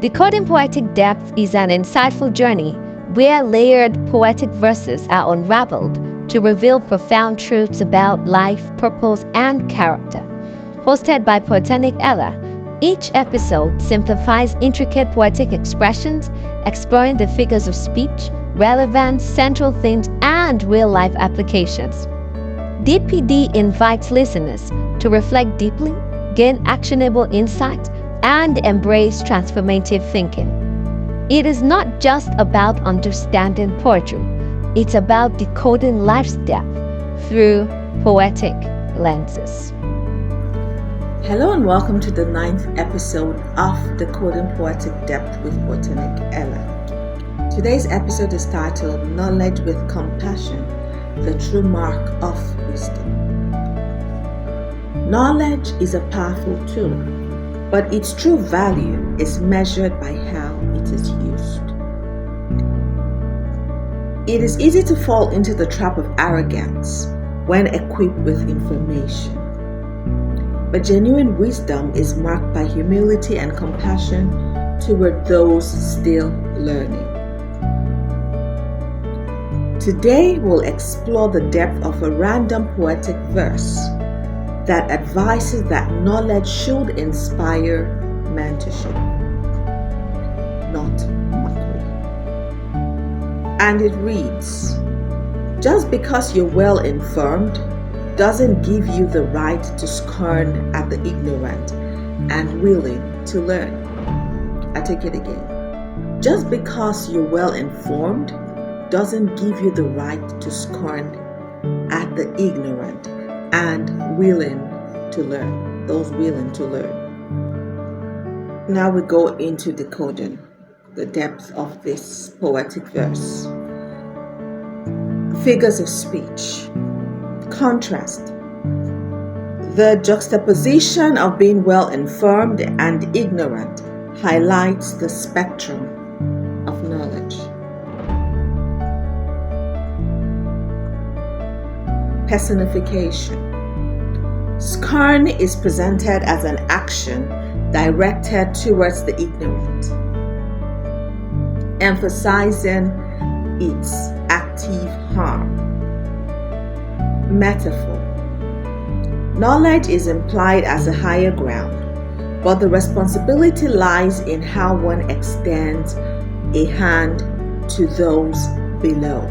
Decoding poetic depth is an insightful journey where layered poetic verses are unraveled to reveal profound truths about life, purpose, and character. Hosted by Poetic Ella, each episode simplifies intricate poetic expressions, exploring the figures of speech, relevance, central themes, and real-life applications. DPD invites listeners to reflect deeply, gain actionable insights, and embrace transformative thinking. It is not just about understanding poetry, it's about decoding life's depth through poetic lenses. Hello and welcome to the 9th episode of Decoding Poetic Depth with Poetic Ella. Today's episode is titled Knowledge with Compassion, the True Mark of Wisdom. Knowledge is a powerful tool, but its true value is measured by how it is used. It is easy to fall into the trap of arrogance when equipped with information. But genuine wisdom is marked by humility and compassion toward those still learning. Today we'll explore the depth of a random poetic verse that advises that knowledge should inspire mentorship, not mockery. And it reads, "Just because you're well informed doesn't give you the right to scorn at the ignorant and willing to learn." I take it again. Just because you're well informed doesn't give you the right to scorn at the ignorant and willing to learn, those willing to learn. Now we go into decoding the depth of this poetic verse. Figures of speech. Contrast. The juxtaposition of being well informed and ignorant highlights the spectrum of knowledge. Personification. Scorn is presented as an action directed towards the ignorant, emphasizing its active harm. Metaphor. Knowledge is implied as a higher ground, but the responsibility lies in how one extends a hand to those below.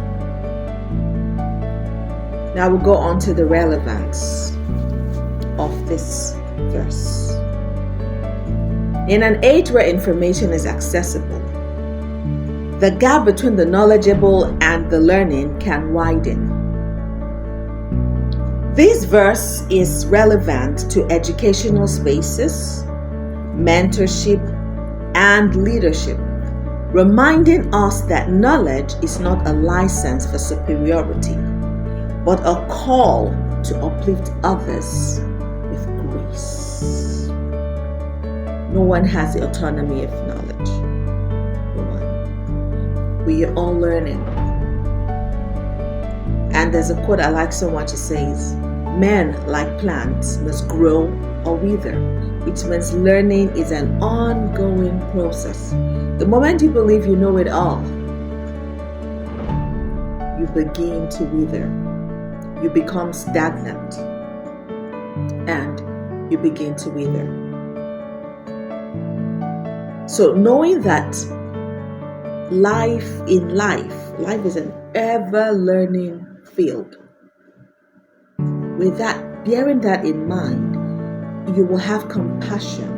Now we'll go on to the relevance of this verse. In an age where information is accessible, the gap between the knowledgeable and the learning can widen. This verse is relevant to educational spaces, mentorship, and leadership, reminding us that knowledge is not a license for superiority, but a call to uplift others with grace. No one has the autonomy of knowledge. No one. We are all learning. And there's a quote I like so much. It says, "Men, like plants, must grow or wither," which means learning is an ongoing process. The moment you believe you know it all, you begin to wither. You become stagnant and you begin to wither. So knowing that life is an ever-learning field. With that, bearing that in mind, you will have compassion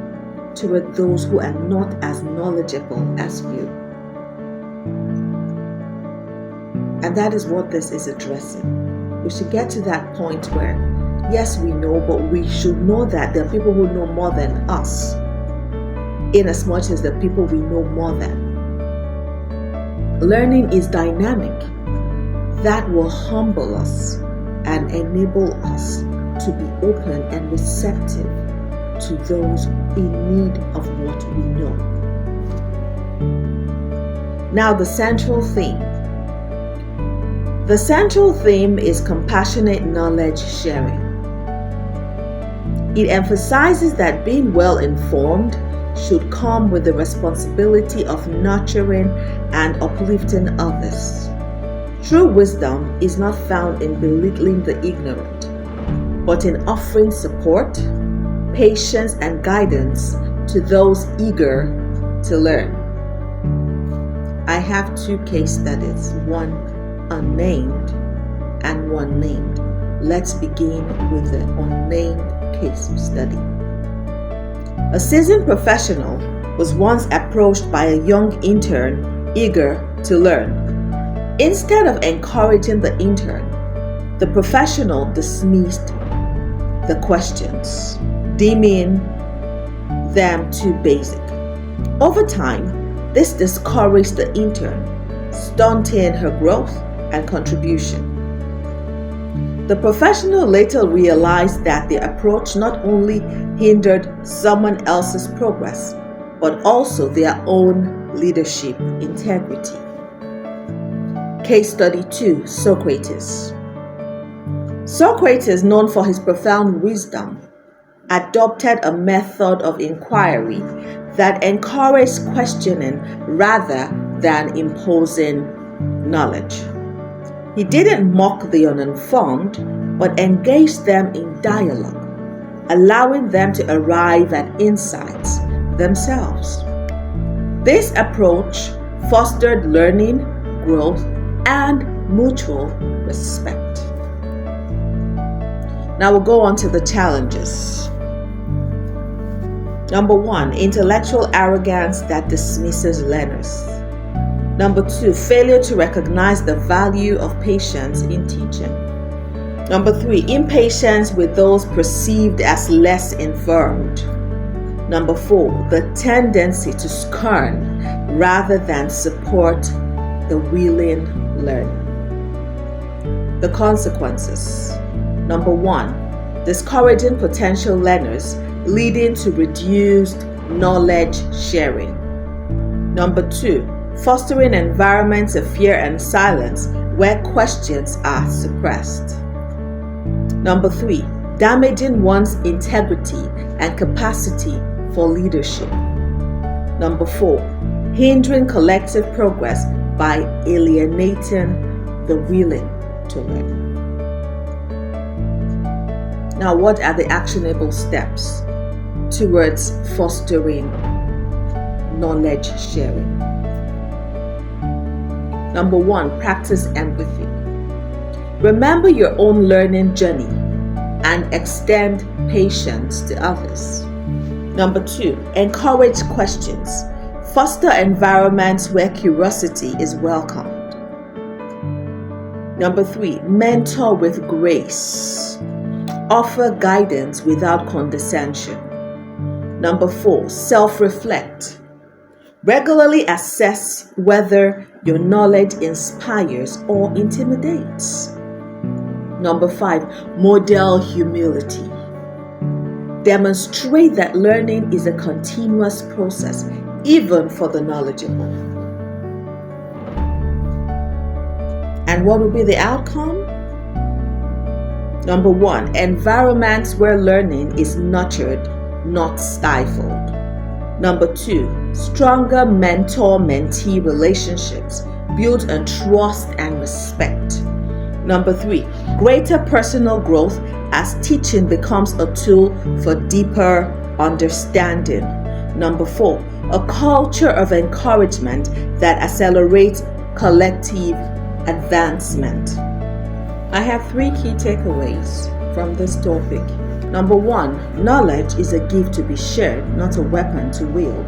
toward those who are not as knowledgeable as you. And that is what this is addressing. We should get to that point where, yes, we know, but we should know that there are people who know more than us, in as much as the people we know more than. Learning is dynamic. That will humble us and enable us to be open and receptive to those in need of what we know. Now, the central theme. The central theme is compassionate knowledge sharing. It emphasizes that being well informed should come with the responsibility of nurturing and uplifting others. True wisdom is not found in belittling the ignorant, but in offering support, patience, and guidance to those eager to learn. I have two case studies, one unnamed and one named. Let's begin with the unnamed case study. A seasoned professional was once approached by a young intern eager to learn. Instead of encouraging the intern, the professional dismissed the questions, deeming them too basic. Over time, this discouraged the intern, stunting her growth and contribution. The professional later realized that the approach not only hindered someone else's progress, but also their own leadership integrity. Case study 2, Socrates. Socrates, known for his profound wisdom, adopted a method of inquiry that encouraged questioning rather than imposing knowledge. He didn't mock the uninformed, but engaged them in dialogue, allowing them to arrive at insights themselves. This approach fostered learning, growth, and mutual respect. Now we'll go on to the challenges. Number 1, intellectual arrogance that dismisses learners. Number 2, failure to recognize the value of patience in teaching. Number 3, impatience with those perceived as less informed. Number 4, the tendency to scorn rather than support the willing learner. The consequences. Number 1, discouraging potential learners, leading to reduced knowledge sharing. Number 2, fostering environments of fear and silence where questions are suppressed. Number 3, damaging one's integrity and capacity for leadership. Number 4, hindering collective progress by alienating the willing to learn. Now, what are the actionable steps towards fostering knowledge sharing? Number 1, practice empathy. Remember your own learning journey and extend patience to others. Number 2, encourage questions. Foster environments where curiosity is welcomed. Number 3, mentor with grace. Offer guidance without condescension. Number 4, self-reflect. Regularly assess whether your knowledge inspires or intimidates. Number 5, model humility. Demonstrate that learning is a continuous process, even for the knowledgeable. And what will be the outcome? Number 1, environments where learning is nurtured, not stifled. Number 2, stronger mentor-mentee relationships built on trust and respect. Number 3, greater personal growth as teaching becomes a tool for deeper understanding. Number 4, a culture of encouragement that accelerates collective advancement. I have 3 key takeaways from this topic. Number 1, knowledge is a gift to be shared, not a weapon to wield.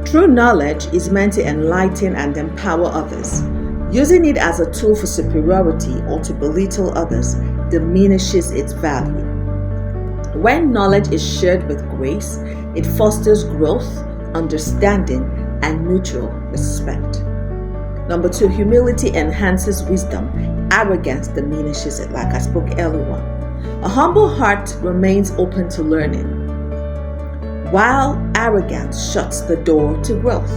True knowledge is meant to enlighten and empower others. Using it as a tool for superiority or to belittle others diminishes its value. When knowledge is shared with grace, it fosters growth, understanding, and mutual respect. Number 2, humility enhances wisdom. Arrogance diminishes it, like I spoke earlier on. A humble heart remains open to learning, while arrogance shuts the door to growth.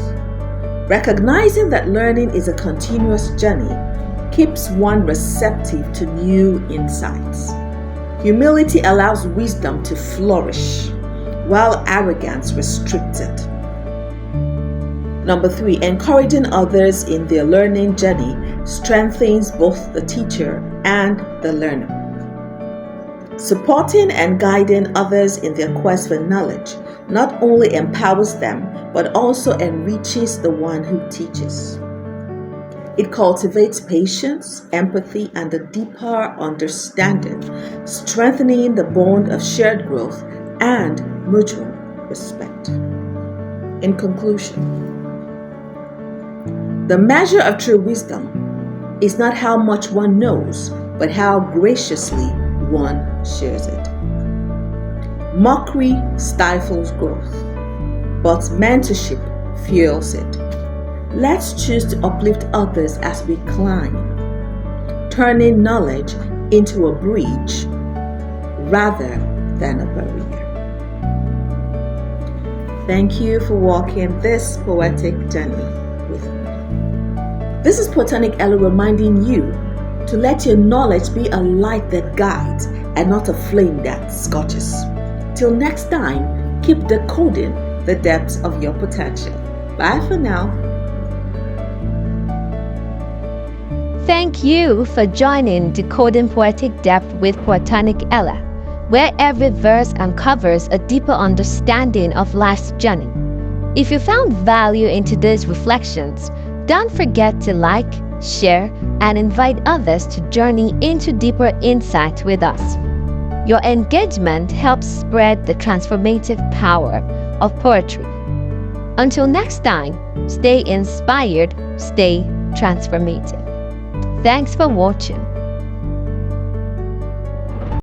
Recognizing that learning is a continuous journey keeps one receptive to new insights. Humility allows wisdom to flourish, while arrogance restricts it. Number 3, encouraging others in their learning journey strengthens both the teacher and the learner. Supporting and guiding others in their quest for knowledge not only empowers them, but also enriches the one who teaches. It cultivates patience, empathy, and a deeper understanding, strengthening the bond of shared growth and mutual respect. In conclusion, the measure of true wisdom is not how much one knows, but how graciously one shares it. Mockery stifles growth, but mentorship fuels it. Let's choose to uplift others as we climb, turning knowledge into a bridge rather than a barrier. Thank you for walking this poetic journey with me. This is Platonic Ella reminding you to let your knowledge be a light that guides and not a flame that scorches. Till next time, keep decoding the depths of your potential. Bye for now. Thank you for joining Decoding Poetic Depth with Platonic Ella, where every verse uncovers a deeper understanding of life's journey. If you found value in today's reflections, don't forget to like, share, and invite others to journey into deeper insight with us. Your engagement helps spread the transformative power of poetry. Until next time, stay inspired, stay transformative. Thanks for watching.